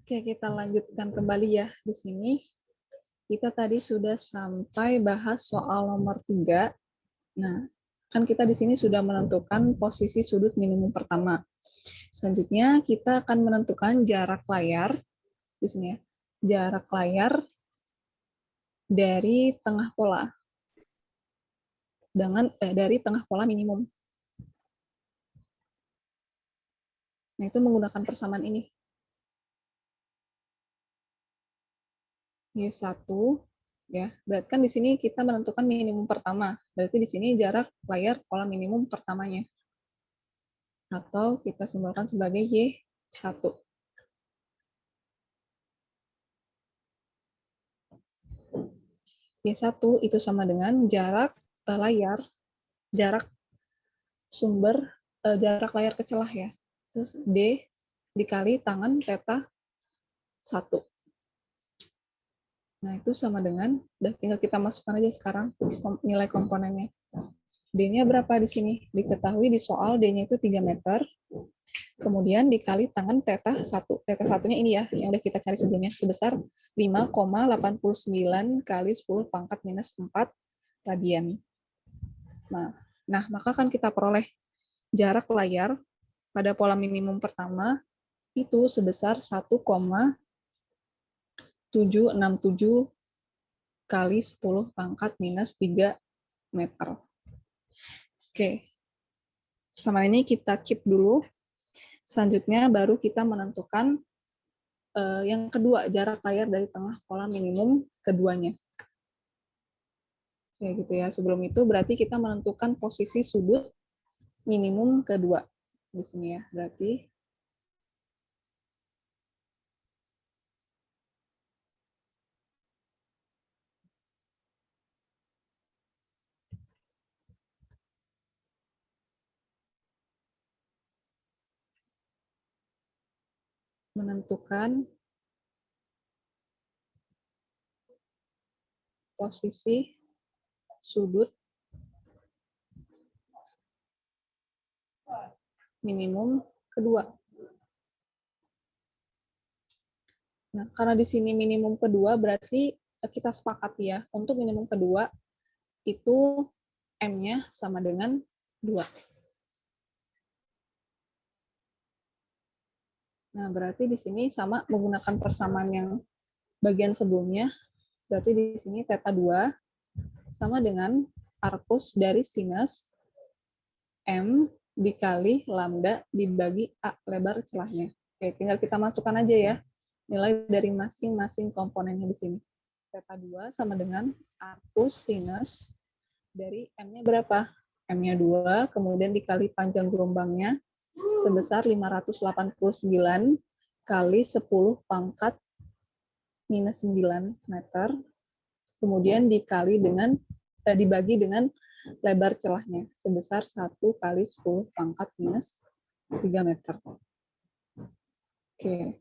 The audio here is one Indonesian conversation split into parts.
Oke, kita lanjutkan kembali ya. Di sini kita tadi sudah sampai bahas soal nomor 3. Nah, kan kita di sini sudah menentukan posisi sudut minimum pertama. Selanjutnya kita akan menentukan jarak layar di sini ya. Jarak layar dari tengah pola dari tengah pola minimum. Nah, itu menggunakan persamaan ini. Y1 ya. Berarti kan di sini kita menentukan minimum pertama. Berarti di sini jarak layar pola minimum pertamanya. Atau kita simbolkan sebagai Y1. Y1 itu sama dengan jarak layar, jarak jarak layar ke celah ya. Terus D dikali tangan theta 1. Nah, itu sama dengan, udah tinggal kita masukkan aja sekarang nilai komponennya. D-nya berapa di sini? Diketahui di soal D-nya itu 3 meter. Kemudian dikali tangan theta 1. Theta 1-nya ini ya, yang udah kita cari sebelumnya, sebesar 5,89 kali 10 pangkat minus 4 radian. Nah, maka kan kita peroleh jarak layar pada pola minimum pertama itu sebesar 1,767 kali 10 pangkat minus 3 meter. Oke. Sama ini kita keep dulu. Selanjutnya baru kita menentukan yang kedua, jarak layar dari tengah pola minimum keduanya. Oke, gitu ya. Sebelum itu berarti kita menentukan posisi sudut minimum kedua. Di sini ya, berarti menentukan posisi sudut minimum kedua. Nah, karena di sini minimum kedua berarti kita sepakati ya, untuk minimum kedua itu M-nya sama dengan 2. Nah, berarti di sini sama menggunakan persamaan yang bagian sebelumnya. Berarti di sini theta 2 sama dengan arcus dari sinus M dikali lambda dibagi A lebar celahnya. Oke, tinggal kita masukkan aja ya nilai dari masing-masing komponennya di sini. Theta 2 sama dengan arcus sinus dari M-nya berapa? M-nya 2, kemudian dikali panjang gelombangnya sebesar 589 kali 10 pangkat minus 9 meter, kemudian dibagi dengan lebar celahnya sebesar 1 kali 10 pangkat minus 3 meter. Oke.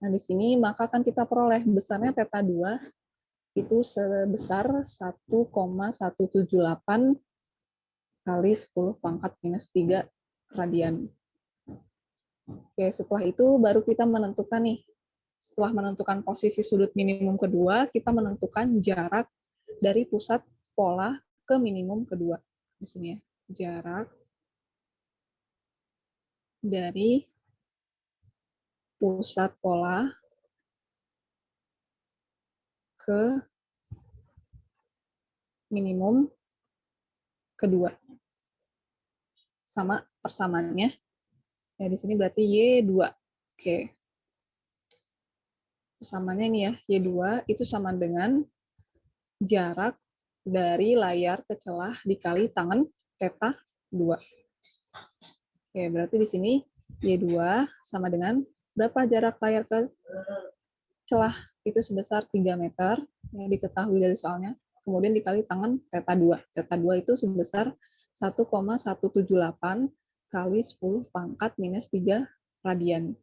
Nah, di sini maka kan kita peroleh besarnya theta 2 itu sebesar 1,178 kali 10 pangkat minus 3 radian. Oke, setelah itu baru kita menentukan nih. Setelah menentukan posisi sudut minimum kedua, kita menentukan jarak dari pusat pola ke minimum kedua. Di sini ya, jarak dari pusat pola ke minimum kedua. Sama persamaannya. Ya, di sini berarti Y2. Oke. Persamaannya ini ya, Y2 itu sama dengan jarak dari layar ke celah dikali tangan theta 2. Oke, berarti di sini Y2 sama dengan berapa jarak layar ke celah itu sebesar 3 meter yang diketahui dari soalnya. Kemudian dikali tangan theta 2. Theta 2 itu sebesar 1,178 kali 10 pangkat minus 3 radian.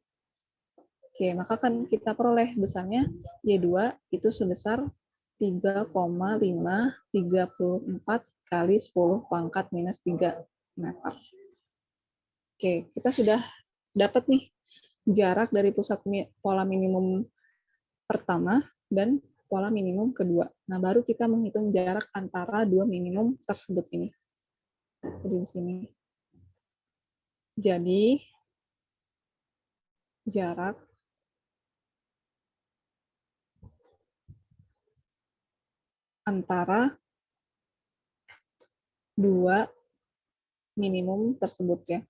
Oke, maka kan kita peroleh besarnya Y2 itu sebesar 3,534 kali 10 pangkat minus 3 meter. Oke, kita sudah dapat nih jarak dari pusat pola minimum pertama dan pola minimum kedua. Nah, baru kita menghitung jarak antara dua minimum tersebut ini. Jadi di sini. Jadi jarak antara dua minimum tersebut ya.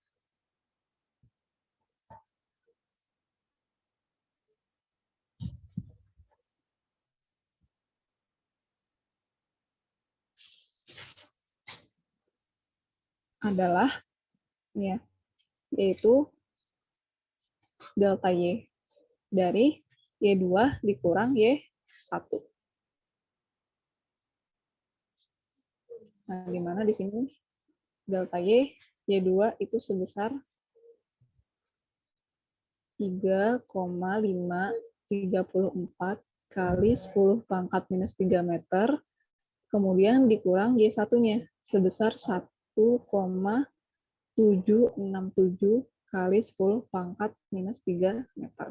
Adalah ya, yaitu delta Y dari Y2 dikurang Y1. Nah, di mana di sini delta Y2 itu sebesar 3,534 kali 10 pangkat minus 3 meter, kemudian dikurang Y1-nya sebesar 1,767 kali 10 pangkat minus 3 meter.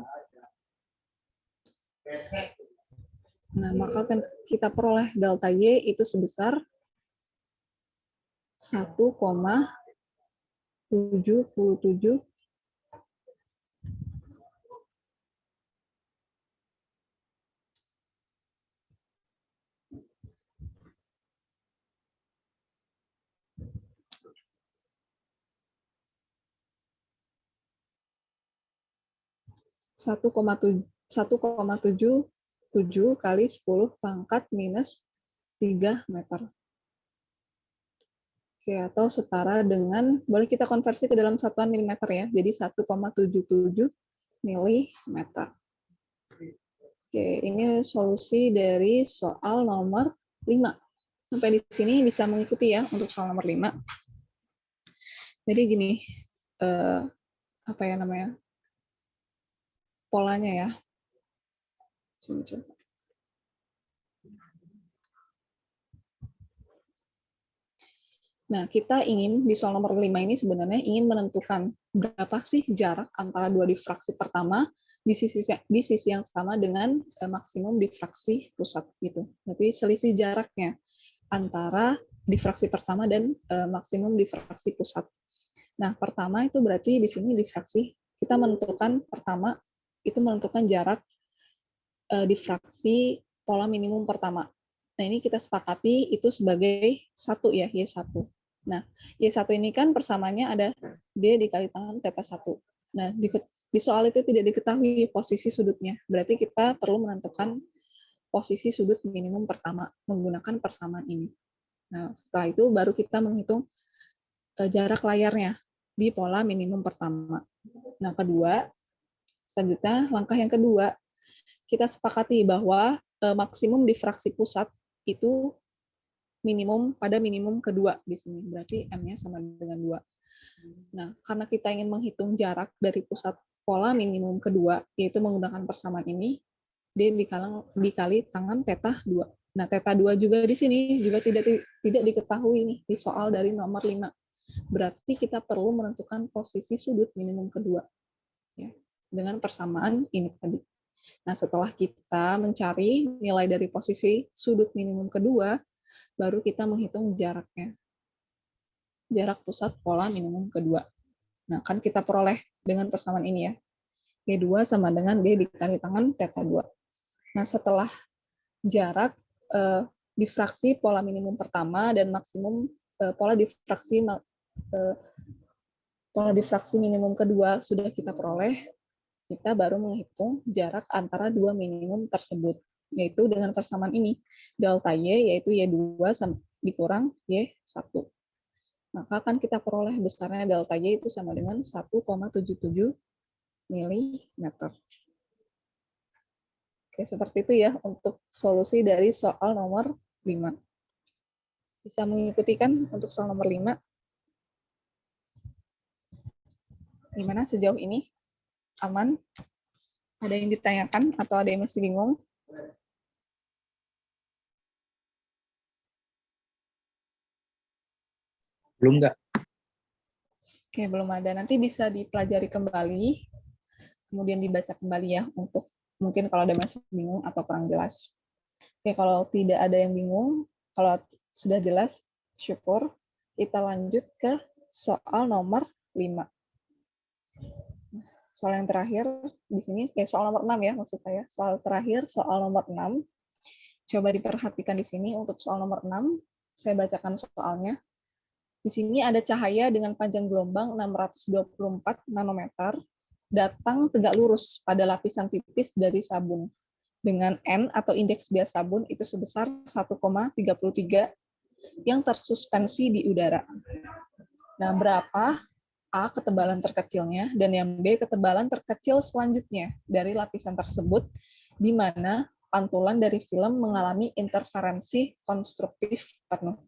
Nah, maka kita peroleh delta Y itu sebesar 1,77 1,77 kali 10 pangkat minus 3 meter. Oke, atau setara dengan, boleh kita konversi ke dalam satuan milimeter ya, jadi 1,77 milimeter. Oke, ini solusi dari soal nomor 5. Sampai di sini bisa mengikuti ya untuk soal nomor 5. Jadi gini, apa ya namanya, polanya ya. Sini coba. Nah, kita ingin di soal nomor 5 ini sebenarnya ingin menentukan berapa sih jarak antara dua difraksi pertama di sisi yang sama dengan maksimum difraksi pusat gitu. Jadi selisih jaraknya antara difraksi pertama dan maksimum difraksi pusat. Nah, pertama itu berarti di sini difraksi kita menentukan pertama itu menentukan jarak difraksi pola minimum pertama. Nah, ini kita sepakati itu sebagai 1 ya, Y1. Nah, Y1 ini kan persamaannya ada D dikali tangan θ1. Nah, di soal itu tidak diketahui posisi sudutnya. Berarti kita perlu menentukan posisi sudut minimum pertama menggunakan persamaan ini. Nah, setelah itu baru kita menghitung jarak layarnya di pola minimum pertama. Nah, selanjutnya langkah yang kedua, kita sepakati bahwa maksimum difraksi pusat itu minimum pada minimum kedua di sini. Berarti M-nya sama dengan 2. Nah, karena kita ingin menghitung jarak dari pusat pola minimum kedua, yaitu menggunakan persamaan ini, D dikali tangan θ2. Nah, θ2 juga di sini juga tidak diketahui nih di soal dari nomor 5. Berarti kita perlu menentukan posisi sudut minimum kedua ya, dengan persamaan ini tadi. Nah, setelah kita mencari nilai dari posisi sudut minimum kedua, baru kita menghitung jaraknya. Jarak pusat pola minimum kedua. Nah, kan kita peroleh dengan persamaan ini ya. Y2 sama dengan D dikali tangan θ2. Nah, setelah jarak difraksi pola minimum pertama dan maksimum pola difraksi minimum kedua sudah kita peroleh, kita baru menghitung jarak antara dua minimum tersebut, yaitu dengan persamaan ini, delta Y, yaitu Y2 dikurang Y1. Maka akan kita peroleh besarnya delta Y itu sama dengan 1,77 mm. Oke, seperti itu ya untuk solusi dari soal nomor 5. Bisa mengikuti kan untuk soal nomor 5? Gimana sejauh ini? Aman? Ada yang ditanyakan atau ada yang masih bingung? Belum nggak? Oke, belum ada. Nanti bisa dipelajari kembali, kemudian dibaca kembali ya, untuk mungkin kalau ada masih bingung atau kurang jelas. Oke, kalau tidak ada yang bingung, kalau sudah jelas, syukur. Kita lanjut ke soal nomor 5. Soal yang terakhir di sini, soal nomor 6 ya maksud saya. Soal terakhir, soal nomor 6. Coba diperhatikan di sini untuk soal nomor 6. Saya bacakan soalnya. Di sini ada cahaya dengan panjang gelombang 624 nanometer datang tegak lurus pada lapisan tipis dari sabun dengan N atau indeks bias sabun itu sebesar 1,33 yang tersuspensi di udara. Nah, berapa A ketebalan terkecilnya dan yang B ketebalan terkecil selanjutnya dari lapisan tersebut di mana pantulan dari film mengalami interferensi konstruktif penuh.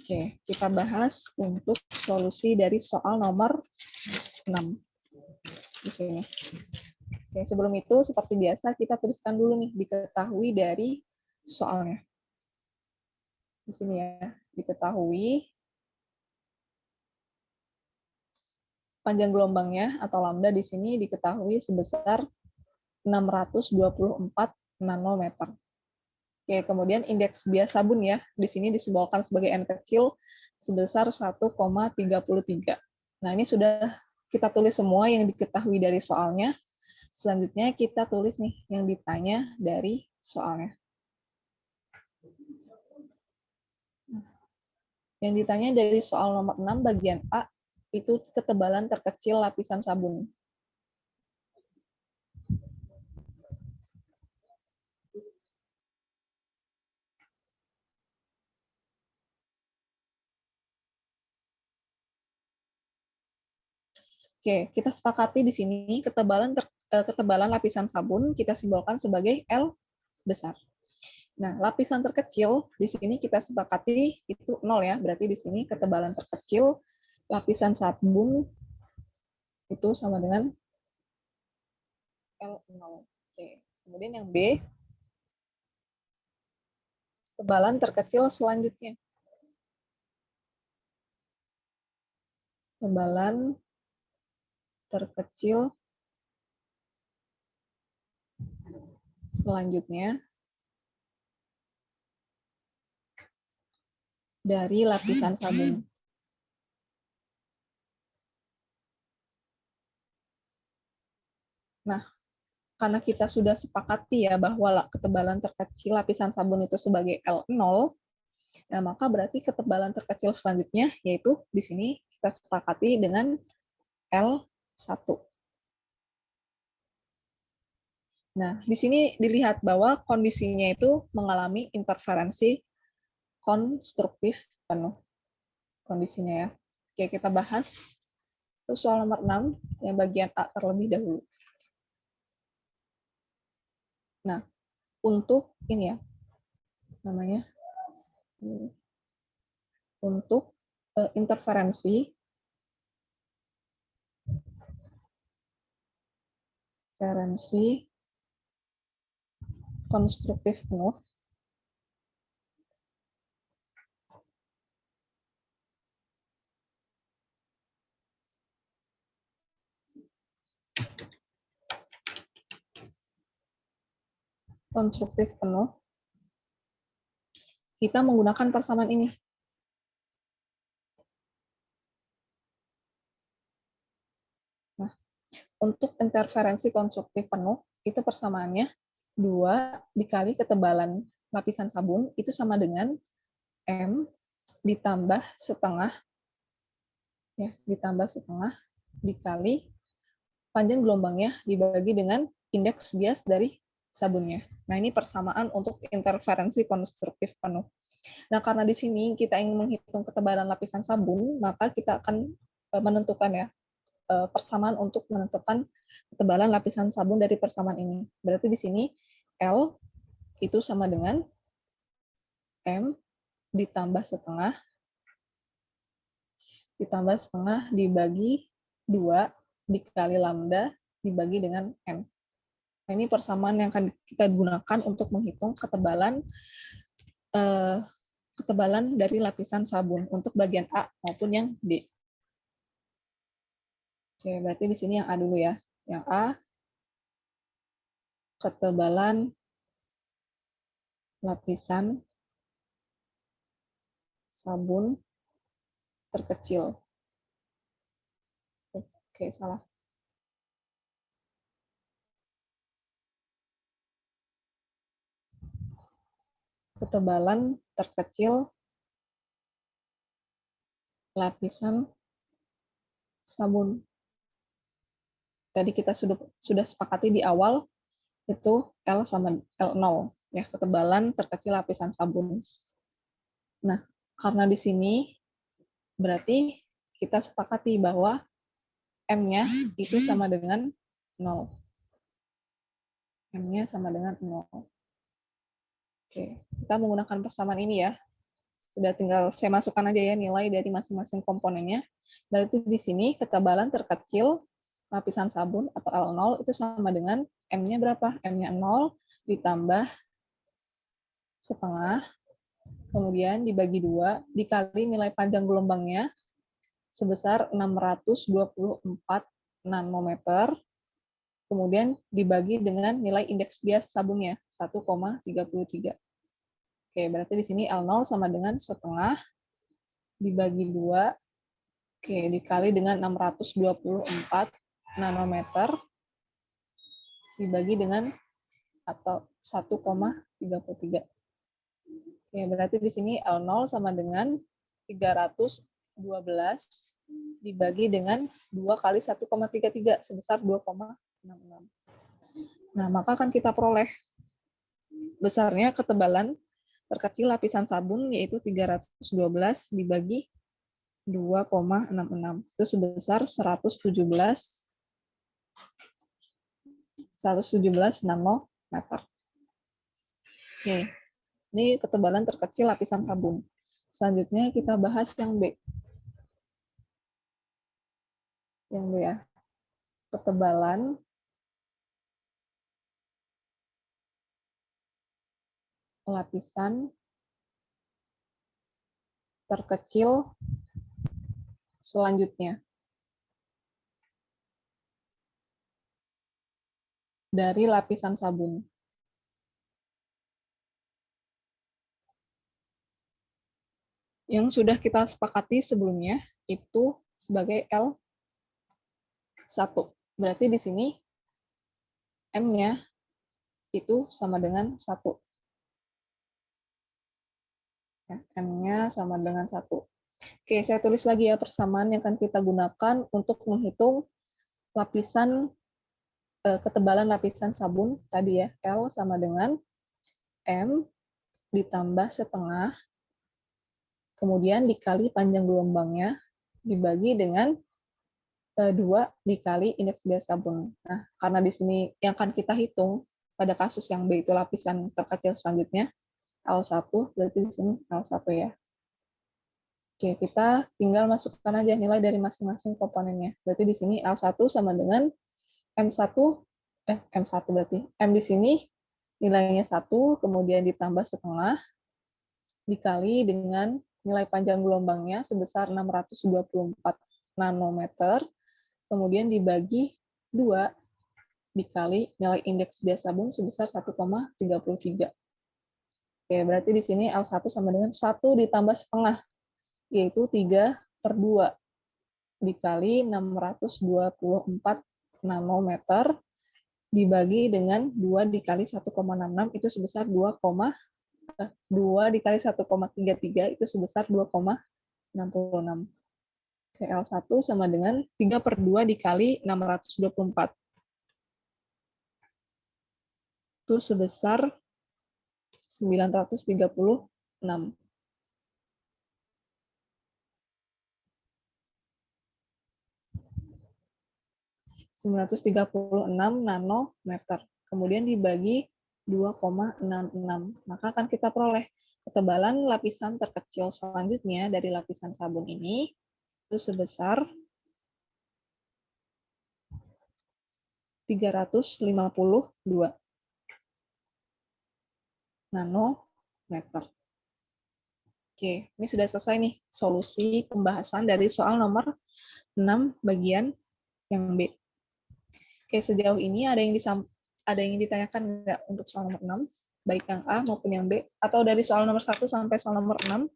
Oke, kita bahas untuk solusi dari soal nomor 6 di sini. Oke, sebelum itu seperti biasa kita tuliskan dulu nih diketahui dari soalnya. Di sini ya, diketahui panjang gelombangnya atau lambda di sini diketahui sebesar 624 nanometer. Oke, kemudian indeks bias sabun ya, di sini disimbolkan sebagai N kecil sebesar 1,33. Nah, ini sudah kita tulis semua yang diketahui dari soalnya. Selanjutnya kita tulis nih yang ditanya dari soalnya. Yang ditanya dari soal nomor 6 bagian A itu ketebalan terkecil lapisan sabun. Oke, kita sepakati di sini ketebalan lapisan sabun kita simbolkan sebagai L besar. Nah, lapisan terkecil di sini kita sepakati itu 0 ya, berarti di sini ketebalan terkecil lapisan sabun itu sama dengan L0. Oke. Kemudian yang B, ketebalan terkecil selanjutnya. Ketebalan terkecil selanjutnya dari lapisan sabun. Nah, karena kita sudah sepakati ya bahwa ketebalan terkecil lapisan sabun itu sebagai L0, nah maka berarti ketebalan terkecil selanjutnya yaitu di sini kita sepakati dengan L1. Nah, di sini dilihat bahwa kondisinya itu mengalami interferensi konstruktif penuh. Kondisinya ya. Oke, kita bahas. Itu soal nomor 6, yang bagian A terlebih dahulu. Nah, untuk ini ya, namanya, untuk interferensi konstruktif penuh. Konstruktif penuh. Kita menggunakan persamaan ini. Nah, untuk interferensi konstruktif penuh, itu persamaannya 2 dikali ketebalan lapisan sabun, itu sama dengan M ditambah setengah, ya, ditambah setengah dikali panjang gelombangnya dibagi dengan indeks bias dari sabunnya. Nah, ini persamaan untuk interferensi konstruktif penuh. Nah, karena di sini kita ingin menghitung ketebalan lapisan sabun, maka kita akan menentukan ya persamaan untuk menentukan ketebalan lapisan sabun dari persamaan ini. Berarti di sini L itu sama dengan M ditambah setengah dibagi 2 dikali lambda dibagi dengan N. Nah, ini persamaan yang akan kita gunakan untuk menghitung ketebalan dari lapisan sabun untuk bagian A maupun yang B. Oke, berarti di sini yang A dulu ya. Yang A, ketebalan lapisan sabun terkecil. Oke, salah. Ketebalan terkecil lapisan sabun. Tadi kita sudah sepakati di awal itu L sama L0 ya, ketebalan terkecil lapisan sabun. Nah, karena di sini berarti kita sepakati bahwa M-nya itu sama dengan 0. M-nya sama dengan 0. Oke, kita menggunakan persamaan ini ya. Sudah tinggal saya masukkan aja ya nilai dari masing-masing komponennya. Berarti di sini ketebalan terkecil lapisan sabun atau L0 itu sama dengan M-nya berapa? M-nya 0 ditambah setengah, kemudian dibagi 2, dikali nilai panjang gelombangnya sebesar 624 nanometer, kemudian dibagi dengan nilai indeks bias sabunnya, 1,33. Oke, berarti di sini L0 sama dengan setengah dibagi 2, oke, dikali dengan 624 nanometer, dibagi dengan atau 1,33. Oke, berarti di sini L0 sama dengan 312 dibagi dengan 2 kali 1,33 sebesar 2,66. Nah, maka akan kita peroleh besarnya ketebalan terkecil lapisan sabun yaitu 312 dibagi 2,66. Itu sebesar 117 nanometer. Oke. Ini ketebalan terkecil lapisan sabun. Selanjutnya kita bahas yang B. Yang B ya. Ketebalan lapisan terkecil selanjutnya dari lapisan sabun. Yang sudah kita sepakati sebelumnya itu sebagai L1. Berarti di sini M-nya itu sama dengan 1. Ya, M-nya sama dengan 1. Oke, saya tulis lagi ya persamaan yang akan kita gunakan untuk menghitung lapisan ketebalan lapisan sabun tadi ya. L sama dengan M ditambah setengah, kemudian dikali panjang gelombangnya, dibagi dengan 2 dikali indeks bias sabun. Nah, karena di sini yang akan kita hitung pada kasus yang B itu lapisan terkecil selanjutnya, L1, berarti di sini L1 ya. Oke, kita tinggal masukkan aja nilai dari masing-masing komponennya. Berarti di sini L1 sama dengan M1, M1 berarti. M di sini nilainya 1, kemudian ditambah setengah, dikali dengan nilai panjang gelombangnya sebesar 624 nanometer, kemudian dibagi 2 dikali nilai indeks bias sabun sebesar 1,33. Oke, berarti di sini L1 sama dengan 1 ditambah setengah, yaitu 3/2 dikali 624 nanometer, dibagi dengan 2 dikali 1,66, itu sebesar 2 dikali 1,33 itu sebesar 2,66. Oke, L1 sama dengan 3/2 dikali 624. Itu sebesar 936. 936 nanometer. Kemudian dibagi 2,66. Maka akan kita peroleh ketebalan lapisan terkecil selanjutnya dari lapisan sabun ini itu sebesar 352 nanometer. Oke, ini sudah selesai nih solusi pembahasan dari soal nomor 6 bagian yang B. Oke, sejauh ini ada yang ditanyakan nggak untuk soal nomor 6, baik yang A maupun yang B, atau dari soal nomor 1 sampai soal nomor 6,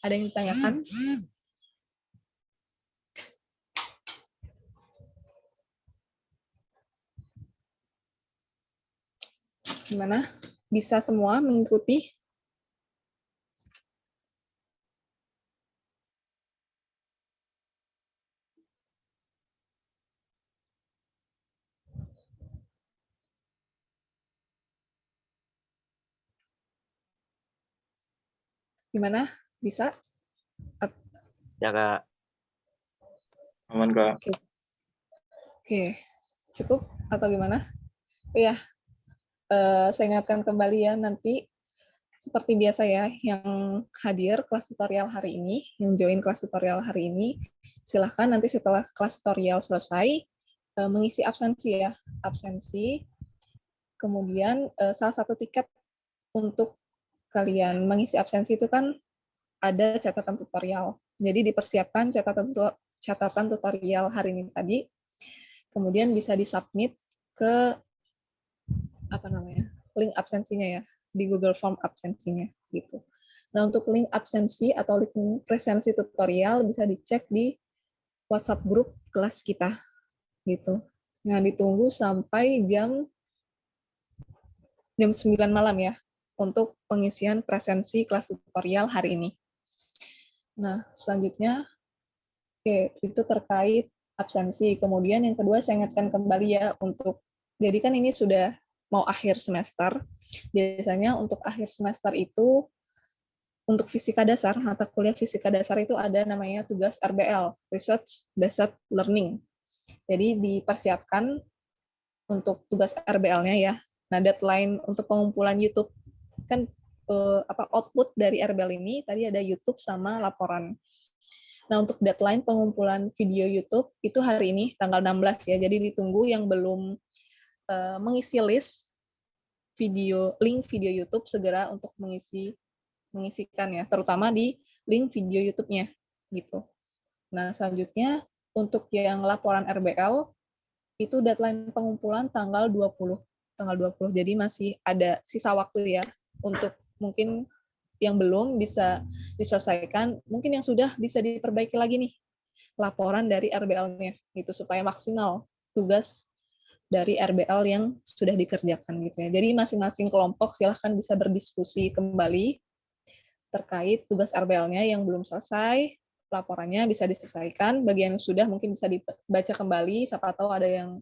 ada yang ditanyakan? Gimana? Bisa semua mengikuti? Gimana? Bisa? Ya, Kak. Aman, Kak. Oke. Cukup atau gimana? Ya, saya ingatkan kembali ya, nanti seperti biasa ya, yang hadir kelas tutorial hari ini, yang join kelas tutorial hari ini, silahkan nanti setelah kelas tutorial selesai, mengisi absensi ya, absensi. Kemudian salah satu tiket untuk kalian mengisi absensi itu kan ada catatan tutorial. Jadi dipersiapkan catatan tutorial hari ini tadi, kemudian bisa disubmit ke link absensinya ya, di Google Form absensinya gitu. Nah, untuk link absensi atau link presensi tutorial bisa dicek di WhatsApp grup kelas kita gitu. Nah, ditunggu sampai jam 9 malam ya untuk pengisian presensi kelas tutorial hari ini. Nah, selanjutnya itu terkait absensi. Kemudian yang kedua saya ingatkan kembali ya untuk, jadi kan ini sudah mau akhir semester. Biasanya untuk akhir semester itu untuk fisika dasar, mata kuliah fisika dasar itu ada namanya tugas RBL, Research Based Learning. Jadi dipersiapkan untuk tugas RBL-nya ya. Nah, deadline untuk pengumpulan YouTube kan output dari RBL ini tadi ada YouTube sama laporan. Nah, untuk deadline pengumpulan video YouTube itu hari ini tanggal 16 ya. Jadi ditunggu yang belum mengisi list link video YouTube segera untuk mengisikan ya, terutama di link video YouTube-nya gitu. Nah, selanjutnya untuk yang laporan RBL itu deadline pengumpulan tanggal 20. Jadi masih ada sisa waktu ya untuk mungkin yang belum bisa diselesaikan, mungkin yang sudah bisa diperbaiki lagi nih laporan dari RBL-nya gitu supaya maksimal tugas dari RBL yang sudah dikerjakan gitu ya. Jadi masing-masing kelompok silahkan bisa berdiskusi kembali terkait tugas RBL-nya yang belum selesai, laporannya bisa diselesaikan, bagian yang sudah mungkin bisa dibaca kembali, siapa tahu ada yang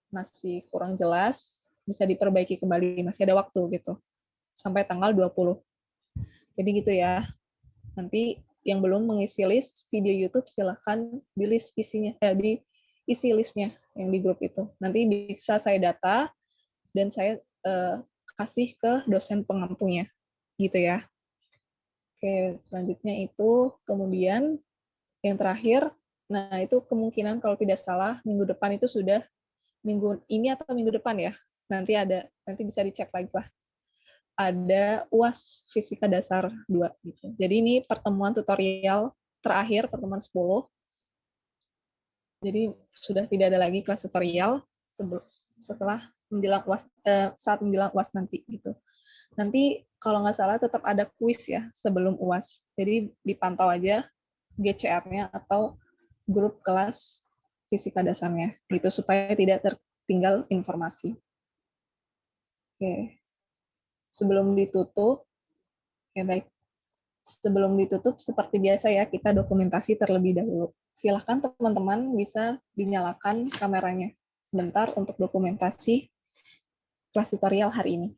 masih kurang jelas, bisa diperbaiki kembali, masih ada waktu gitu, sampai tanggal 20. Jadi gitu ya, nanti yang belum mengisi list video YouTube silahkan di list diisi listnya yang di grup itu. Nanti bisa saya data dan saya kasih ke dosen pengampunya, gitu ya. Oke, selanjutnya itu kemudian yang terakhir, nah itu kemungkinan kalau tidak salah minggu depan itu sudah minggu ini atau minggu depan ya. Nanti bisa dicek lagi lah. Ada UAS Fisika Dasar 2 gitu. Jadi ini pertemuan tutorial terakhir, pertemuan 10. Jadi sudah tidak ada lagi kelas tutorial setelah menjelang UAS, saat menjelang UAS nanti gitu. Nanti kalau nggak salah tetap ada kuis ya sebelum UAS. Jadi dipantau aja GCR-nya atau grup kelas fisika dasarnya gitu supaya tidak tertinggal informasi. Oke. Sebelum ditutup, baik. Sebelum ditutup, seperti biasa ya, kita dokumentasi terlebih dahulu. Silahkan teman-teman bisa dinyalakan kameranya sebentar untuk dokumentasi kelas tutorial hari ini.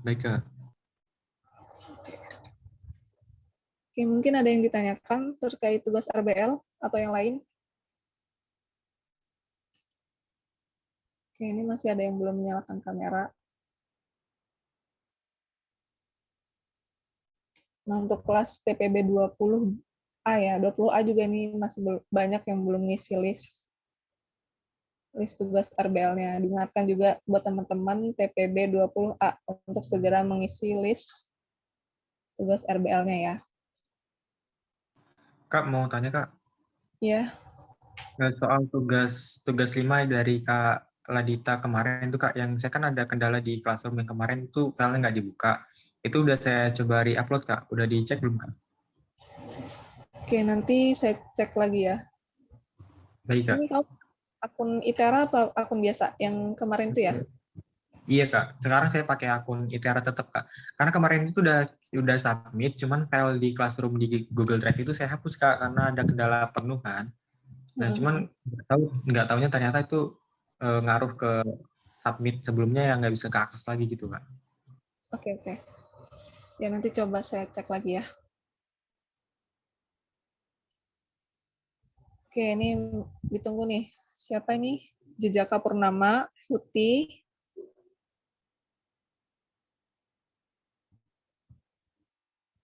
Baik, Kak. Oke, mungkin ada yang ditanyakan terkait tugas RBL atau yang lain? Oke, ini masih ada yang belum menyalakan kamera. Nah, untuk kelas TPB 20A ya, 20A juga ini masih banyak yang belum ngisi list tugas RBL-nya. Diingatkan juga buat teman-teman TPB 20A untuk segera mengisi list tugas RBL-nya ya. Kak mau tanya Kak, Ya, soal tugas 5 dari Kak Ladita kemarin itu Kak, yang saya kan ada kendala di Classroom yang kemarin itu filenya nggak dibuka. Itu udah saya coba re-upload Kak, udah dicek belum Kak? oke, nanti saya cek lagi ya. Baik Kak. Ini kamu akun ITERA apa akun biasa yang kemarin itu ya? Iya Kak, sekarang saya pakai akun ITERA tetap Kak. Karena kemarin itu udah submit, cuman file di Classroom di Google Drive itu saya hapus Kak karena ada kendala penuh kan. Nah, cuman nggak taunya ternyata itu ngaruh ke submit sebelumnya yang nggak bisa keakses lagi gitu Kak. Oke, oke. Ya, nanti coba saya cek lagi ya. Oke, ini ditunggu nih. Siapa ini? Jejaka Purnama, Putih.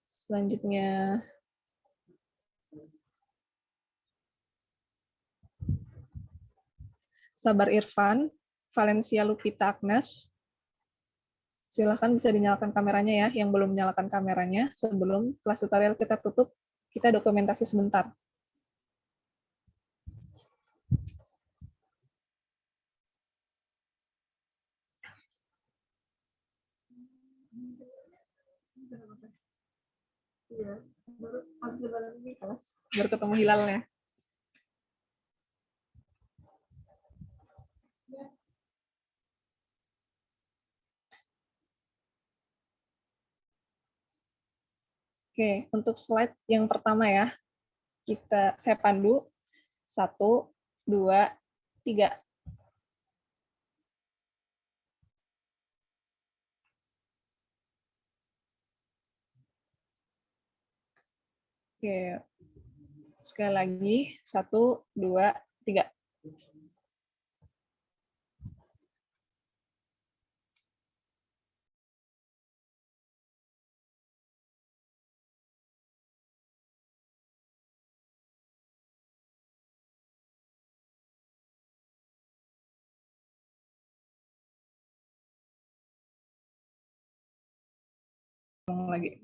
Selanjutnya, Sabar Irfan, Valencia Lupita Agnes. Silahkan bisa dinyalakan kameranya ya, yang belum menyalakan kameranya. Sebelum kelas tutorial kita tutup, kita dokumentasi sebentar. Iya, baru ketemu hilalnya. Oke, untuk slide yang pertama ya, saya pandu 1, 2, 3. Oke, sekali lagi 1, 2, 3. Lagi.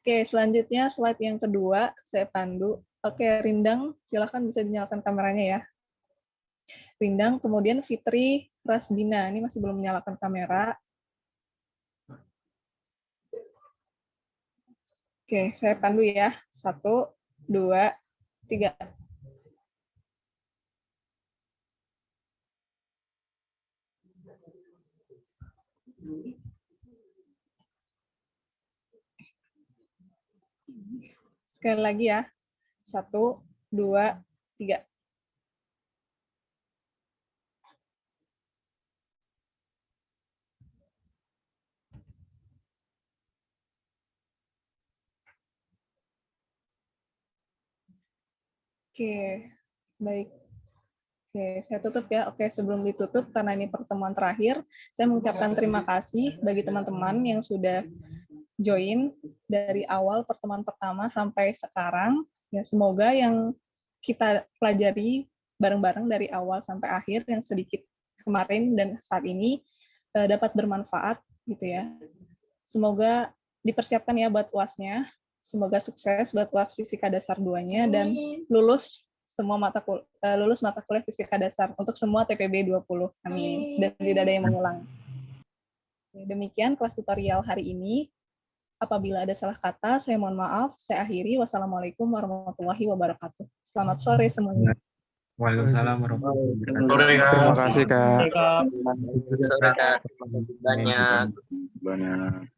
Oke, selanjutnya slide yang kedua saya pandu. Oke, Rindang, silakan bisa dinyalakan kameranya ya. Rindang, kemudian Fitri Rasbina, ini masih belum menyalakan kamera. Oke, saya pandu ya. 1, 2, 3. Sekali lagi ya. 1, 2, 3. Oke, baik. Oke, saya tutup ya. Oke, sebelum ditutup, karena ini pertemuan terakhir, saya mengucapkan terima kasih bagi teman-teman yang sudah join dari awal pertemuan pertama sampai sekarang. Ya, semoga yang kita pelajari bareng-bareng dari awal sampai akhir, yang sedikit kemarin dan saat ini, dapat bermanfaat gitu ya. Semoga dipersiapkan ya buat UAS-nya. Semoga sukses buat UAS Fisika Dasar 2-nya dan lulus semua lulus mata kuliah Fisika Dasar untuk semua TPB 20. Amin. Dan tidak ada yang mengulang. Demikian kelas tutorial hari ini. Apabila ada salah kata, saya mohon maaf. Saya akhiri. Wassalamualaikum warahmatullahi wabarakatuh. Selamat sore semuanya. Waalaikumsalam warahmatullahi wabarakatuh. Terima kasih Kak. Sore Kak. Terima kasih banyak. Banyak.